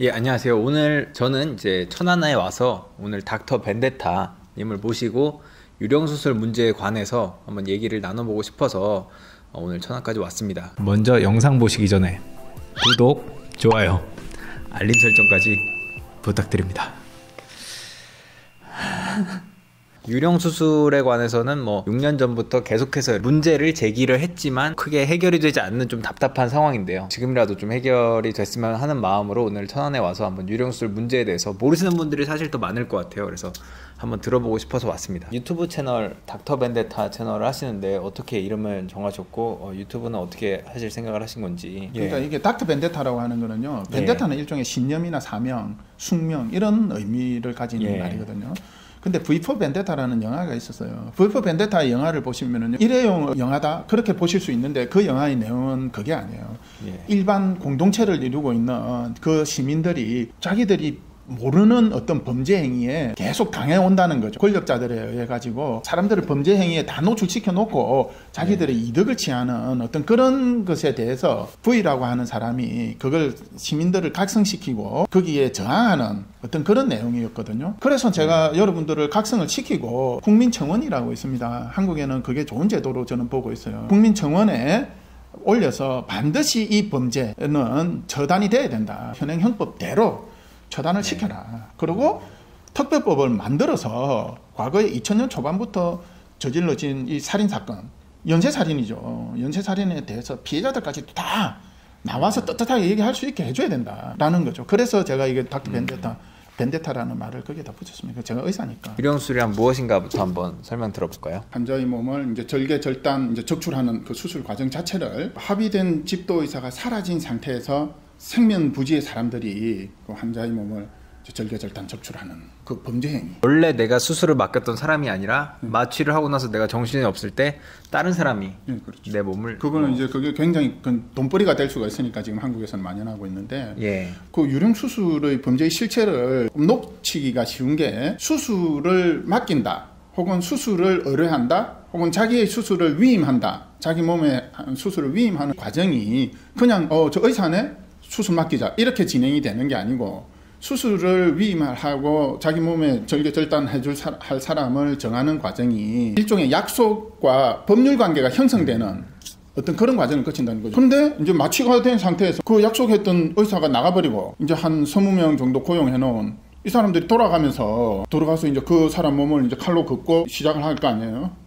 예, 안녕하세요. 오늘 저는 이제 천안에 와서 오늘 닥터 벤데타 님을 모시고 유령수술 문제에 관해서 한번 얘기를 나눠보고 싶어서 오늘 천안까지 왔습니다. 먼저 영상 보시기 전에 구독, 좋아요, 알림 설정까지 부탁드립니다. 유령수술에 관해서는 뭐 6년 전부터 계속해서 문제를 제기를 했지만 크게 해결이 되지 않는 좀 답답한 상황인데요. 지금이라도 좀 해결이 됐으면 하는 마음으로 오늘 천안에 와서 한번 유령수술 문제에 대해서 모르시는 분들이 사실 더 많을 것 같아요. 그래서 한번 들어보고 싶어서 왔습니다. 유튜브 채널 닥터 벤데타 채널을 하시는데 어떻게 이름을 정하셨고 유튜브는 어떻게 하실 생각을 하신 건지. 그러니까 이게 닥터 벤데타라고 하는 거는요, 벤데타는 일종의 신념이나 사명, 숙명 이런 의미를 가진 말이거든요. 근데 V4 벤데타라는 영화가 있었어요. V4 벤데타의 영화를 보시면은 일회용 영화다 그렇게 보실 수 있는데 그 영화의 내용은 그게 아니에요. 일반 공동체를 이루고 있는 그 시민들이 자기들이 모르는 어떤 범죄 행위에 계속 당해온다는 거죠. 권력자들에 의해 가지고 사람들을 범죄 행위에 다 노출시켜 놓고 자기들의 이득을 취하는 어떤 그런 것에 대해서 V라고 하는 사람이 그걸 시민들을 각성시키고 거기에 저항하는 어떤 그런 내용이었거든요. 그래서 제가 여러분들을 각성을 시키고 국민청원이라고 있습니다. 한국에는 그게 좋은 제도로 저는 보고 있어요. 국민청원에 올려서 반드시 이 범죄는 처단이 돼야 된다. 현행 형법대로 처단을 시켜라. 그리고 특별법을 만들어서 과거에 2000년 초반부터 저질러진 이 살인사건, 연쇄살인이죠. 연쇄살인에 대해서 피해자들까지 다 나와서 떳떳하게 얘기할 수 있게 해줘야 된다라는 거죠. 그래서 제가 이게 닥터 벤데타라는 말을 거기에다 붙였습니다. 제가 의사니까. 유령수술이 무엇인가부터 한번 설명 들어볼까요? 환자의 몸을 이제 절개 절단 이제 적출하는 그 수술 과정 자체를 합의된 집도 의사가 사라진 상태에서 생면부지의 사람들이 그 환자의 몸을 절개절단 적출하는 그 범죄 행위. 원래 내가 수술을 맡겼던 사람이 아니라 마취를 하고 나서 내가 정신이 없을 때 다른 사람이 그렇죠. 내 몸을 그거는 이제 그게 굉장히 돈벌이가 될 수가 있으니까 지금 한국에서는 만연하고 있는데 그 유령수술의 범죄의 실체를 놓치기가 쉬운 게 수술을 맡긴다 혹은 수술을 의뢰한다 혹은 자기의 수술을 위임한다 자기 몸에 수술을 위임하는 과정이 그냥 저 의사네 수술 맡기자 이렇게 진행이 되는 게 아니고 수술을 위임하고 자기 몸에 절개절단 할 사람을 정하는 과정이 일종의 약속과 법률 관계가 형성되는 어떤 그런 과정을 거친다는 거죠. 그런데 이제 마취가 된 상태에서 그 약속했던 의사가 나가버리고 이제 한 20명 정도 고용해 놓은 이 사람들이 돌아가서 이제 그 사람 몸을 이제 칼로 긋고 시작을 할 거 아니에요.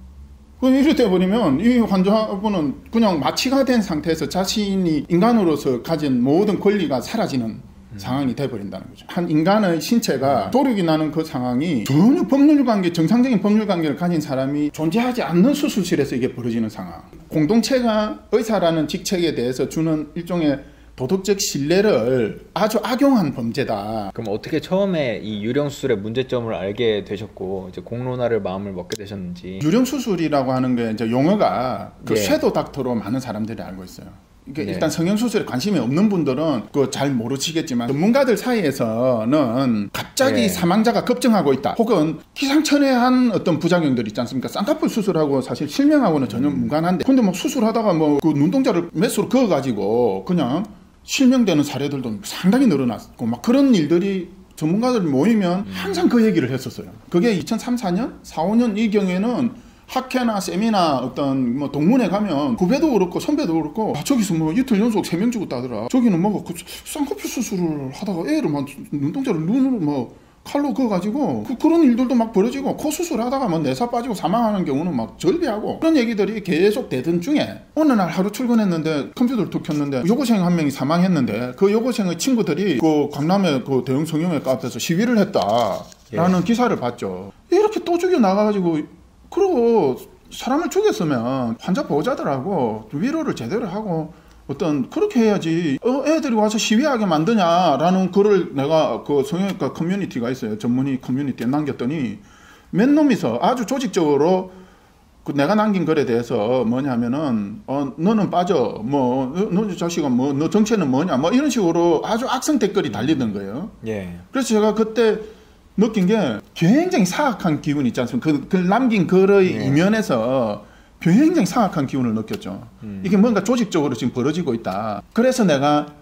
이렇게 돼버리면 이 환자분은 그냥 마취가 된 상태에서 자신이 인간으로서 가진 모든 권리가 사라지는 상황이 돼버린다는 거죠. 한 인간의 신체가 도륙이 나는 그 상황이 전혀 법률관계, 정상적인 법률관계를 가진 사람이 존재하지 않는 수술실에서 이게 벌어지는 상황. 공동체가 의사라는 직책에 대해서 주는 일종의 도덕적 신뢰를 아주 악용한 범죄다. 그럼 어떻게 처음에 이 유령수술의 문제점을 알게 되셨고 이제 공론화를 마음을 먹게 되셨는지. 유령수술이라고 하는 게 이제 용어가 그 섀도우 닥터로 많은 사람들이 알고 있어요. 그러니까 일단 성형수술에 관심이 없는 분들은 그거 잘 모르시겠지만 전문가들 사이에서는 갑자기 사망자가 급증하고 있다. 혹은 기상천외한 어떤 부작용들 있지 않습니까? 쌍꺼풀 수술하고 사실 실명하고는 전혀 무관한데 근데 막 수술하다가 뭐 그 눈동자를 메스로 그어가지고 그냥 실명되는 사례들도 상당히 늘어났고 막 그런 일들이 전문가들 모이면 항상 그 얘기를 했었어요. 그게 2003, 4년, 4, 5년 이 경우에는 학회나 세미나 어떤 뭐 동문회 가면 후배도 그렇고 선배도 그렇고 저기서 뭐 이틀 연속 3명 죽었다더라. 저기는 뭐 그 쌍꺼풀 수술을 하다가 애를 막 눈동자를 눈으로 뭐 칼로 그어가지고 그런 일들도 막 벌어지고 코 수술하다가 뭐 내사 빠지고 사망하는 경우는 막 절비하고 그런 얘기들이 계속 되던 중에 어느 날 하루 출근했는데 컴퓨터를 툭 켰는데 여고생 한 명이 사망했는데 그 여고생의 친구들이 그 강남의 그 대형 성형외과 앞에서 시위를 했다라는 기사를 봤죠. 이렇게 또 죽여 나가가지고 그리고 사람을 죽였으면 환자 보호자들하고 위로를 제대로 하고 어떤 그렇게 해야지 애들이 와서 시위하게 만드냐라는 글을 내가 그 성형외과 커뮤니티가 있어요. 전문의 커뮤니티에 남겼더니 몇 놈이서 아주 조직적으로 그 내가 남긴 글에 대해서 뭐냐면은 너는 빠져 너 자식아 너 정체는 뭐냐 이런 식으로 아주 악성 댓글이 달리던 거예요. 그래서 제가 그때 느낀 게 굉장히 사악한 기운이 있지 않습니까? 그 남긴 글의 이면에서 굉장히 사악한 기운을 느꼈죠. 이게 뭔가 조직적으로 지금 벌어지고 있다. 그래서 내가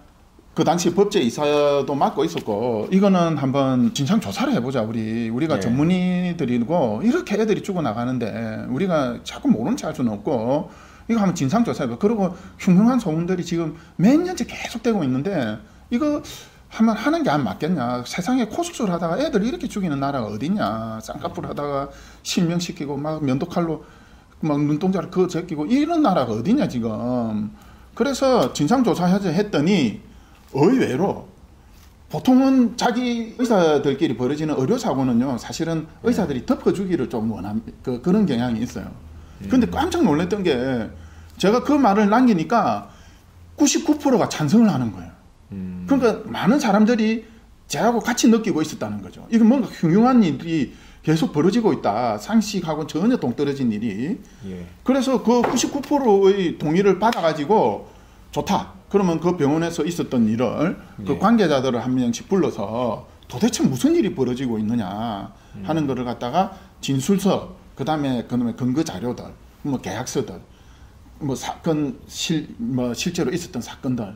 그 당시 법제 이사도 맡고 있었고 이거는 한번 진상 조사를 해보자. 우리가 전문의들이고 이렇게 애들이 죽어나가는데 우리가 자꾸 모른 체 할 수는 없고 이거 한번 진상 조사해봐. 그리고 흉흉한 소문들이 지금 몇 년째 계속되고 있는데 이거 한번 하는 게 안 맞겠냐. 세상에 코수술 하다가 애들 이렇게 죽이는 나라가 어딨냐. 쌍꺼풀 하다가 실명시키고 막 면도칼로 막 눈동자를 그어 제끼고 이런 나라가 어딨냐 지금. 그래서 진상조사하자 했더니 의외로 보통은 자기 의사들끼리 벌어지는 의료사고는요 사실은 의사들이 덮어주기를 좀 원합니다. 그런 경향이 있어요. 근데 깜짝 놀랐던 게 제가 그 말을 남기니까 99%가 찬성을 하는 거예요. 그러니까 많은 사람들이 저하고 같이 느끼고 있었다는 거죠. 이건 뭔가 흉흉한 일이 계속 벌어지고 있다. 상식하고 전혀 동떨어진 일이. 그래서 그 99%의 동의를 받아가지고 좋다. 그러면 그 병원에서 있었던 일을 그 관계자들을 한 명씩 불러서 도대체 무슨 일이 벌어지고 있느냐 하는 거를 갖다가 진술서, 그다음에 근거 자료들, 뭐 계약서들, 뭐 사건 실제로 있었던 사건들,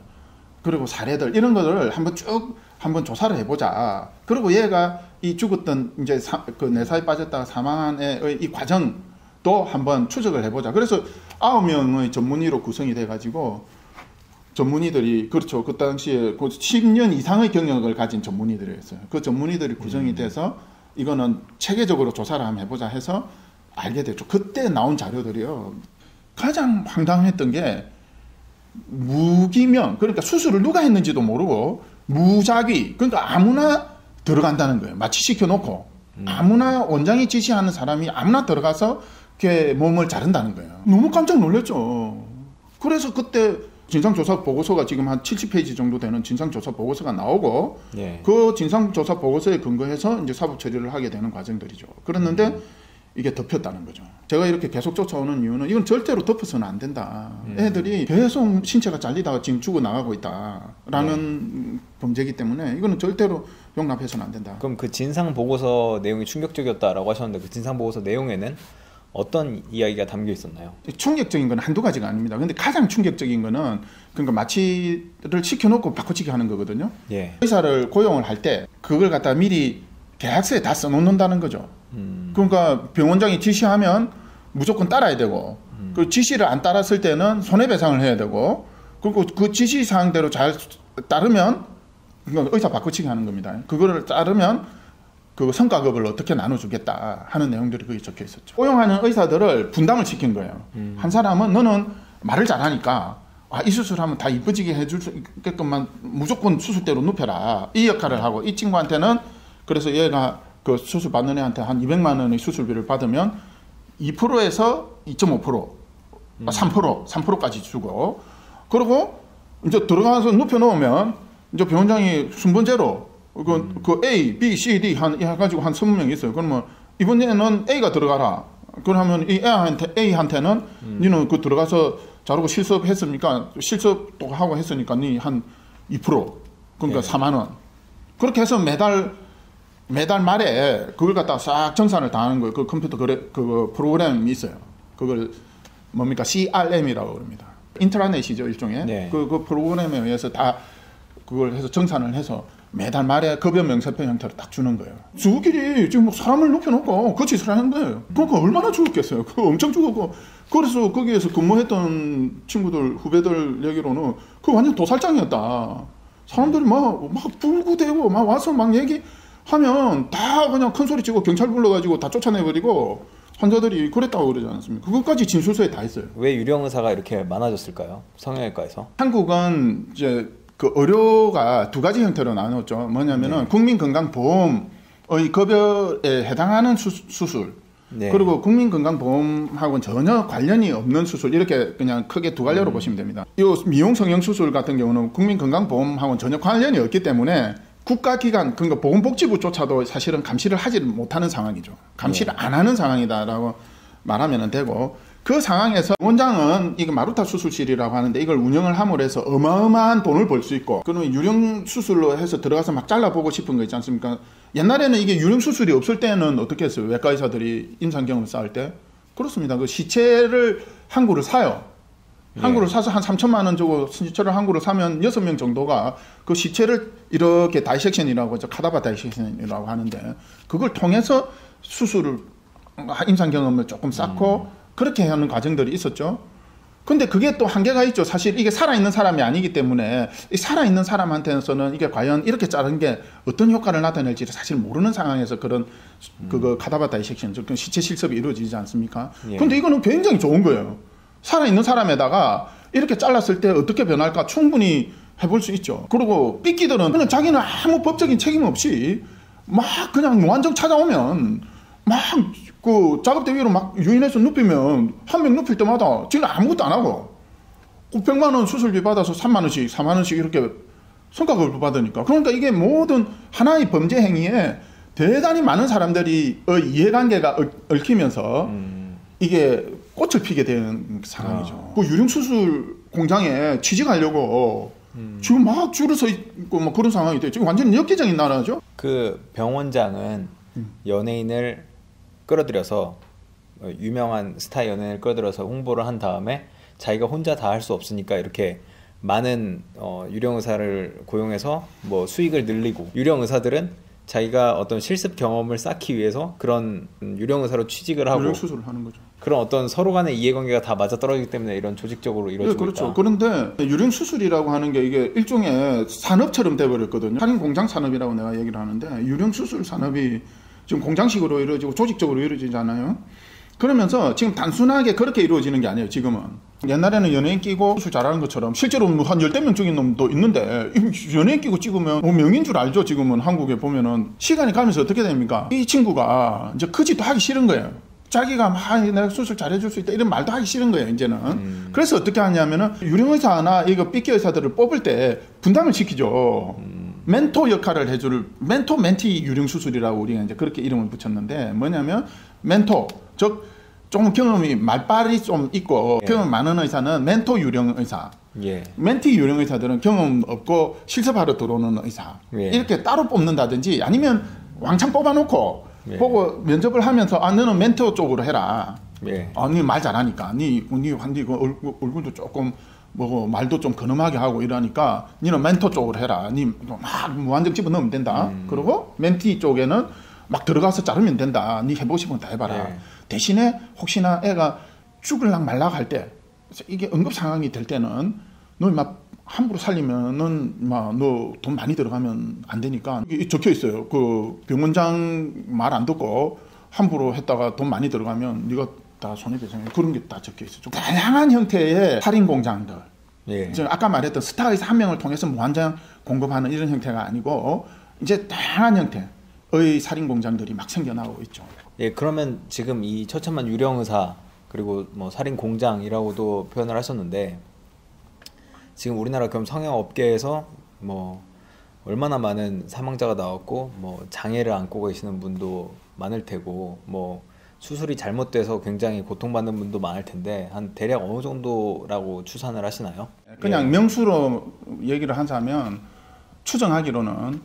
그리고 사례들 이런 거를 한번 조사를 해보자. 그리고 얘가 이 죽었던 이제 그 내사에 빠졌다가 사망한 애의 이 과정도 한번 추적을 해보자. 그래서 9명의 전문의로 구성이 돼가지고 전문의들이 그렇죠. 그 당시에 10년 이상의 경력을 가진 전문의들이었어요. 그 전문의들이 구성이 돼서 이거는 체계적으로 조사를 한번 해보자 해서 알게 됐죠. 그때 나온 자료들이요. 가장 황당했던 게 무기명, 그러니까 수술을 누가 했는지도 모르고 무작위, 그러니까 아무나 들어간다는 거예요. 마취 시켜놓고 아무나 원장이 지시하는 사람이 아무나 들어가서 걔 몸을 자른다는 거예요. 너무 깜짝 놀랐죠. 그래서 그때 진상조사 보고서가 지금 한 70페이지 정도 되는 진상조사 보고서가 나오고 그 진상조사 보고서에 근거해서 이제 사법 처리를 하게 되는 과정들이죠. 그랬는데 이게 덮였다는 거죠. 제가 이렇게 계속 쫓아오는 이유는 이건 절대로 덮어서는 안 된다. 애들이 계속 신체가 잘리다가 지금 죽어나가고 있다라는 범죄이기 때문에 이거는 절대로 용납해서는 안 된다. 그럼 그 진상 보고서 내용이 충격적이었다라고 하셨는데 그 진상 보고서 내용에는 어떤 이야기가 담겨 있었나요? 충격적인 건 한두 가지가 아닙니다. 근데 가장 충격적인 거는 그러니까 마취를 시켜놓고 바꿔치기 하는 거거든요. 의사를 고용을 할 때 그걸 갖다 미리 계약서에 다 써놓는다는 거죠. 그러니까 병원장이 지시하면 무조건 따라야 되고 그 지시를 안 따랐을 때는 손해배상을 해야 되고 그리고 그 지시사항대로 잘 따르면 그러니까 의사 바꿔치기 하는 겁니다. 그거를 따르면 그 성과급을 어떻게 나눠주겠다 하는 내용들이 거기 적혀 있었죠. 고용하는 의사들을 분담을 시킨 거예요. 한 사람은 너는 말을 잘하니까 이 수술하면 다 이뻐지게 해줄 수 있게끔만 무조건 수술대로 눕혀라. 이 역할을 하고 이 친구한테는 그래서 얘가 그 수술 받는 애한테 한 200만 원의 수술비를 받으면 2%에서 2.5%, 3%까지 주고 그리고 이제 들어가서 눕혀 놓으면 이제 병원장이 순번제로 그 A, B, C, D 해가지고 한 20명 있어요. 그러면 이번에는 A가 들어가라. 그러면 이 A한테는 니는 그 들어가서 자르고 실습했습니까? 실습도 하고 했으니까 니 한 2%, 그러니까 4만 원. 그렇게 해서 매달 말에 그걸 갖다가 싹 정산을 다 하는 거예요. 그 컴퓨터 그 프로그램이 있어요. 그걸 뭡니까? CRM이라고 그럽니다. 인트라넷이죠, 일종의. 그 프로그램에 의해서 다 그걸 해서 정산을 해서 매달 말에 급여 명세표 형태로 딱 주는 거예요. 저끼리 지금 뭐 사람을 눕혀놓고 그 짓을 하는 거예요. 그러니까 얼마나 죽었겠어요. 그거 엄청 죽었고. 그래서 거기에서 근무했던 친구들, 후배들 얘기로는 그거 완전 도살장이었다. 사람들이 막 불구대고 막 와서 막 얘기하면 다 그냥 큰 소리 치고 경찰 불러가지고 다 쫓아내버리고 환자들이 그랬다고 그러지 않았습니까? 그것까지 진술서에 다 있어요. 왜 유령 의사가 이렇게 많아졌을까요? 성형외과에서? 한국은 이제 그 의료가 두 가지 형태로 나눴죠. 뭐냐면은 국민건강보험의 급여에 해당하는 수술, 그리고 국민건강보험하고는 전혀 관련이 없는 수술, 이렇게 그냥 크게 두 갈래로 보시면 됩니다. 이 미용 성형 수술 같은 경우는 국민건강보험하고는 전혀 관련이 없기 때문에 국가기관, 그러니까 보건복지부조차도 사실은 감시를 하지 못하는 상황이죠. 감시를 안 하는 상황이다라고 말하면 되고, 그 상황에서 원장은 이거 마루타 수술실이라고 하는데 이걸 운영을 함으로 해서 어마어마한 돈을 벌 수 있고, 그러면 유령 수술로 해서 들어가서 막 잘라보고 싶은 거 있지 않습니까? 옛날에는 이게 유령 수술이 없을 때는 어떻게 했어요? 외과 의사들이 임상 경험을 쌓을 때? 그렇습니다. 그 시체를 한 구를 사요. 항구를 사서 한 3천만 원 주고 시체를 항구를 사면 6명 정도가 그 시체를 이렇게 다이섹션이라고 하죠. 카다바 다이섹션이라고 하는데 그걸 통해서 수술을 임상 경험을 조금 쌓고 그렇게 하는 과정들이 있었죠. 근데 그게 또 한계가 있죠. 사실 이게 살아있는 사람이 아니기 때문에 이 살아있는 사람한테서는 이게 과연 이렇게 자른 게 어떤 효과를 나타낼지를 사실 모르는 상황에서 그런 그거 카다바 다이섹션, 즉 시체 실습이 이루어지지 않습니까? 근데 이거는 굉장히 좋은 거예요. 살아있는 사람에다가 이렇게 잘랐을 때 어떻게 변할까 충분히 해볼 수 있죠. 그리고 삐끼들은 그냥 자기는 아무 법적인 책임 없이 막 그냥 무한정 찾아오면 막 그 작업대 위로 막 유인해서 눕히면 한 명 눕힐 때마다 지는 아무것도 안 하고 100만 원 수술비 받아서 3만 원씩 4만 원씩 이렇게 성과급을 받으니까 그러니까 이게 모든 하나의 범죄 행위에 대단히 많은 사람들이 이해관계가 얽히면서 이게 꽃을 피게 되는 상황이죠. 그 유령수술 공장에 취직하려고 지금 막 줄을 서 있고 뭐 그런 상황이 돼요. 지금 완전히 엽기적인 나라죠. 그 병원장은 연예인을 끌어들여서 유명한 스타 연예인을 끌어들여서 홍보를 한 다음에 자기가 혼자 다 할 수 없으니까 이렇게 많은 유령 의사를 고용해서 뭐 수익을 늘리고 유령 의사들은 자기가 어떤 실습 경험을 쌓기 위해서 그런 유령 의사로 취직을 하고 유령 수술을 하는 거죠. 그런 어떤 서로 간의 이해관계가 다 맞아떨어지기 때문에 이런 조직적으로 이루어지고 네, 그렇죠. 있다. 그런데 유령 수술이라고 하는 게 이게 일종의 산업처럼 돼버렸거든요. 살인 공장 산업이라고 내가 얘기를 하는데 유령 수술 산업이 지금 공장식으로 이루어지고 조직적으로 이루어지잖아요. 그러면서 지금 단순하게 그렇게 이루어지는 게 아니에요. 지금은 옛날에는 연예인 끼고 수술 잘하는 것처럼 실제로 한 10명 죽인 놈도 있는데 연예인 끼고 찍으면 명인 줄 알죠. 지금은 한국에 보면은 시간이 가면서 어떻게 됩니까? 이 친구가 이제 그 짓도 하기 싫은 거예요. 자기가 막 내가 수술 잘해줄 수 있다 이런 말도 하기 싫은 거예요. 이제는. 그래서 어떻게 하냐면은 유령의사나 이거 삐끼 의사들을 뽑을 때 분담을 시키죠. 멘토 역할을 해줄 멘토 멘티 유령 수술이라고 우리가 이제 그렇게 이름을 붙였는데 뭐냐면 멘토 즉 조금 경험이 말빨이 좀 있고 경험 많은 의사는 멘토 유령 의사, 멘티 유령 의사들은 경험 없고 실습하러 들어오는 의사 이렇게 따로 뽑는다든지 아니면 왕창 뽑아놓고 보고 면접을 하면서 너는 멘토 쪽으로 해라. 니 말 잘하니까 니 얼굴도 조금 뭐 말도 좀 근엄하게 하고 이러니까 니는 멘토 쪽으로 해라. 니 막 무한정 집어넣으면 된다. 그리고 멘티 쪽에는 막 들어가서 자르면 된다. 니 해보고 싶은 거 다 해봐라. 대신에 혹시나 애가 죽을락 말락 할 때 이게 응급 상황이 될 때는 너 막 함부로 살리면은 막 너 돈 많이 들어가면 안 되니까 이게 적혀 있어요. 그 병원장 말 안 듣고 함부로 했다가 돈 많이 들어가면 네가 다 손해배상 그런 게 다 적혀 있어요. 좀 다양한 형태의 살인 공장들. 아까 말했던 스타의사 한 명을 통해서 무한정 공급하는 이런 형태가 아니고 이제 다양한 형태의 살인 공장들이 막 생겨나고 있죠. 그러면 지금 이 처참한 유령 의사 그리고 뭐 살인 공장이라고도 표현을 하셨는데 지금 우리나라 그럼 성형업계에서 뭐 얼마나 많은 사망자가 나왔고 뭐 장애를 안고 계시는 분도 많을 테고 뭐 수술이 잘못돼서 굉장히 고통받는 분도 많을 텐데 한 대략 어느 정도라고 추산을 하시나요? 그냥 명수로 얘기를 하자면 추정하기로는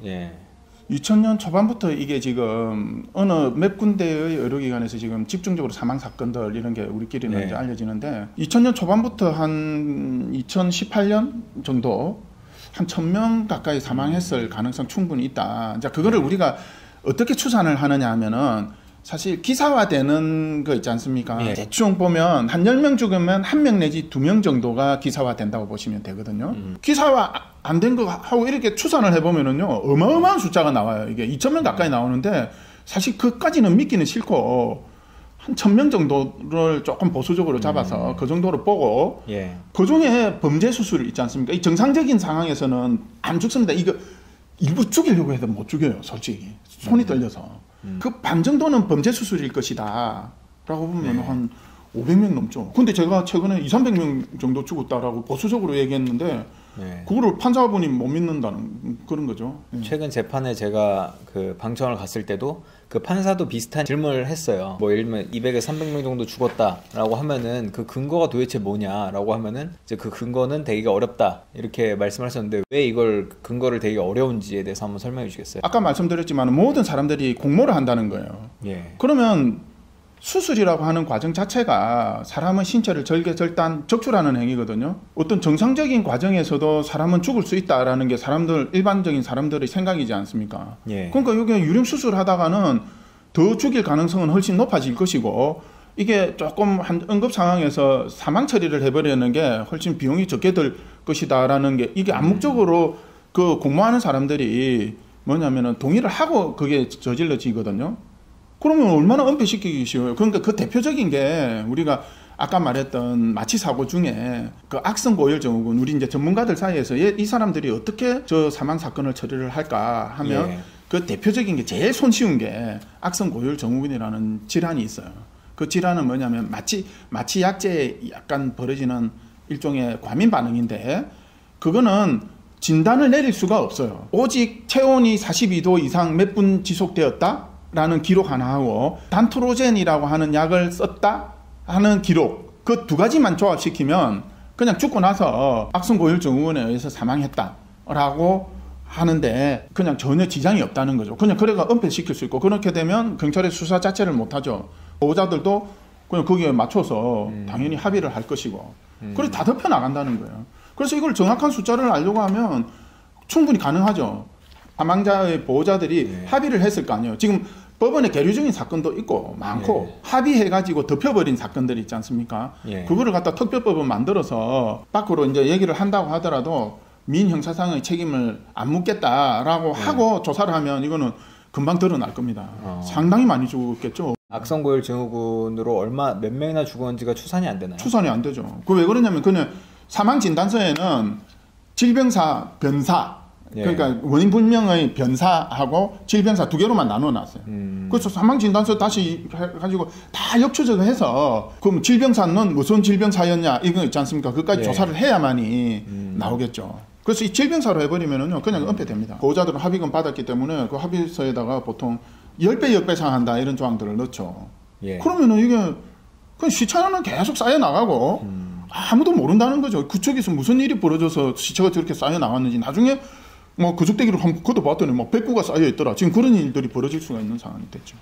2000년 초반부터 이게 지금 어느 몇 군데의 의료기관에서 지금 집중적으로 사망 사건들 이런 게 우리끼리는 이제 알려지는데 2000년 초반부터 한 2018년 정도 한 1000명 가까이 사망했을 가능성 충분히 있다. 자, 그거를 우리가 어떻게 추산을 하느냐 하면은 사실 기사화되는 거 있지 않습니까? 대충 보면 한 10명 죽으면 1명 내지 2명 정도가 기사화된다고 보시면 되거든요. 기사화 안 된 거 하고 이렇게 추산을 해보면은요, 어마어마한 숫자가 나와요. 이게 2000명 가까이 나오는데 사실 그까지는 믿기는 싫고 한 1000명 정도를 조금 보수적으로 잡아서 그 정도로 보고 그 중에 범죄 수술 있지 않습니까? 이 정상적인 상황에서는 안 죽습니다. 이거 일부 죽이려고 해도 못 죽여요, 솔직히. 손이 떨려서. 그 반 정도는 범죄 수술일 것이다 라고 보면 한 500명 넘죠. 근데 제가 최근에 200~300명 정도 죽었다라고 보수적으로 얘기했는데 그거를 판사분이 못 믿는다는 그런 거죠. 최근 재판에 제가 그 방청을 갔을 때도 그 판사도 비슷한 질문을 했어요. 뭐 예를 들면 200~300명 정도 죽었다라고 하면은 그 근거가 도대체 뭐냐라고 하면은 이제 그 근거는 되기가 어렵다 이렇게 말씀하셨는데 왜 이걸 근거를 되기 어려운지에 대해서 한번 설명해 주시겠어요? 아까 말씀드렸지만 모든 사람들이 공모를 한다는 거예요. 그러면 수술이라고 하는 과정 자체가 사람의 신체를 절개절단 적출하는 행위거든요. 어떤 정상적인 과정에서도 사람은 죽을 수 있다라는 게 일반적인 사람들의 생각이지 않습니까? 예. 그러니까 여기 유령 수술하다가는 더 죽일 가능성은 훨씬 높아질 것이고, 이게 조금 한 응급 상황에서 사망 처리를 해버리는 게 훨씬 비용이 적게 들 것이다라는 게, 이게 암묵적으로 그 공모하는 사람들이 뭐냐면은 동의를 하고 그게 저질러지거든요. 그러면 얼마나 은폐시키기 쉬워요. 그러니까 그 대표적인 게 우리가 아까 말했던 마취 사고 중에 그 악성 고열 증후군, 우리 이제 전문가들 사이에서 이 사람들이 어떻게 저 사망 사건을 처리를 할까 하면 예. 그 대표적인 게 제일 손쉬운 게 악성 고열 증후군이라는 질환이 있어요. 그 질환은 뭐냐면 마취 약제에 약간 벌어지는 일종의 과민 반응인데, 그거는 진단을 내릴 수가 없어요. 오직 체온이 42도 이상 몇 분 지속되었다라는 기록 하나 하고, 단토로젠이라고 하는 약을 썼다 하는 기록, 그 두 가지만 조합시키면 그냥 죽고 나서 악성 고열 증후군에 의해서 사망했다라고 하는데 그냥 전혀 지장이 없다는 거죠. 그냥 그래가 은폐시킬 수 있고, 그렇게 되면 경찰의 수사 자체를 못하죠. 보호자들도 그냥 거기에 맞춰서 당연히 합의를 할 것이고, 그래서 다 덮여 나간다는 거예요. 그래서 이걸 정확한 숫자를 알려고 하면 충분히 가능하죠. 사망자의 보호자들이 합의를 했을 거 아니에요. 지금 법원에 계류 중인 사건도 있고 많고, 합의해가지고 덮여버린 사건들이 있지 않습니까? 그거를 갖다 특별법을 만들어서 밖으로 이제 얘기를 한다고 하더라도 민형사상의 책임을 안 묻겠다라고 하고 조사를 하면 이거는 금방 드러날 겁니다. 상당히 많이 죽었겠죠. 악성 고열 증후군으로 몇 명이나 죽었는지가 추산이 안 되나요? 추산이 안 되죠. 그 왜 그러냐면 그냥 사망 진단서에는 질병사, 변사, 그러니까 원인 불명의 변사하고 질병사 두 개로만 나눠놨어요. 그래서 사망 진단서 다시 해가지고 다 역추적해서 그럼 질병사는 무슨 질병사였냐 이거 있지 않습니까? 그것까지 조사를 해야만이 나오겠죠. 그래서 이 질병사로 해버리면은요 그냥 은폐됩니다. 보호자들은 합의금 받았기 때문에 그 합의서에다가 보통 10배 상한다 이런 조항들을 넣죠. 그러면은 이게 그냥 시차는 계속 쌓여 나가고 아무도 모른다는 거죠. 그쪽에서 무슨 일이 벌어져서 시차가 저렇게 쌓여 나왔는지, 나중에 뭐 그쪽대기를 한번 걷어봤더니 뭐 백구가 쌓여 있더라. 지금 그런 일들이 벌어질 수가 있는 상황이 됐죠.